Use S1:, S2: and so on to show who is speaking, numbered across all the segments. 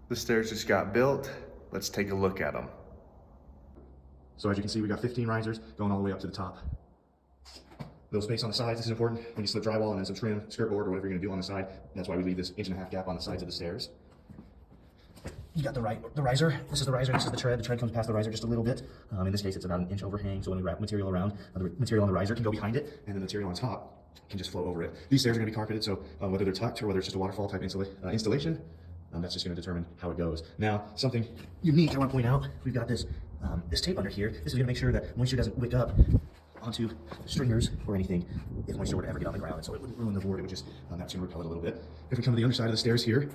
S1: The stairs just got built. Let's take a look at them.
S2: So as you can see, we got 15 risers going all the way up to the top. Little space on the sides, this is important when you slip drywall and then some trim, skirt board, or whatever you're gonna do on the side. That's why we leave this 1.5-inch gap on the sides of the stairs. You got the riser. This is the riser, this is the tread. The tread comes past the riser just a little bit. In this case, it's about 1 inch overhang, so when we wrap material around, the material on the riser can go behind it, and then the material on top can just flow over it. These stairs are gonna be carpeted, so whether they're tucked or whether it's just a waterfall type installation, that's just gonna determine how it goes. Now, something unique I wanna point out, we've got this tape under here. This is gonna make sure that moisture doesn't wick up onto the stringers or anything if moisture were to ever get on the ground. And so it wouldn't ruin the board, it would just, that's gonna repel it a little bit. If we come to the underside of the stairs here,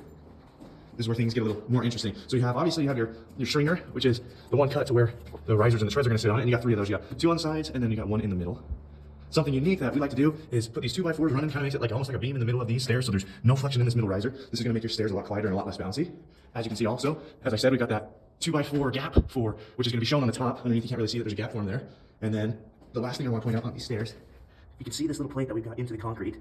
S2: this is where things get a little more interesting. So you have, obviously you have your stringer, which is the one cut to where the risers and the treads are gonna sit on it, and you got 3 of those. You got 2 on the sides, and then you got 1 in the middle. Something unique that we like to do is put these 2x4s running, kind of makes it like almost like a beam in the middle of these stairs, so there's no flexion in this middle riser. This is gonna make your stairs a lot quieter and a lot less bouncy. As you can see also, as I said, we've got that 2x4 gap which is gonna be shown on the top. Underneath, you can't really see that there's a gap formed there. And then the last thing I wanna point out on these stairs, you can see this little plate that we've got into the concrete.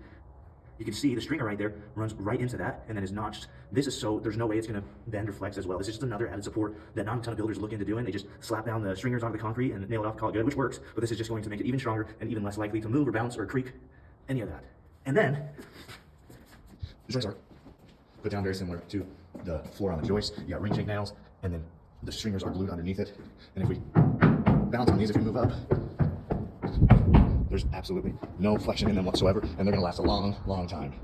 S2: You can see the stringer right there runs right into that and then is notched. This is so there's no way it's gonna bend or flex as well. This is just another added support that not a ton of builders look into doing. They just slap down the stringers onto the concrete and nail it off, call it good, which works, but this is just going to make it even stronger and even less likely to move or bounce or creak, any of that. And then, the joists are put down very similar to the floor on the joist. You got ring shank nails, and then the stringers are glued underneath it. And if we bounce on these, if we move up, there's absolutely no flexion in them whatsoever, and they're gonna last a long, long time.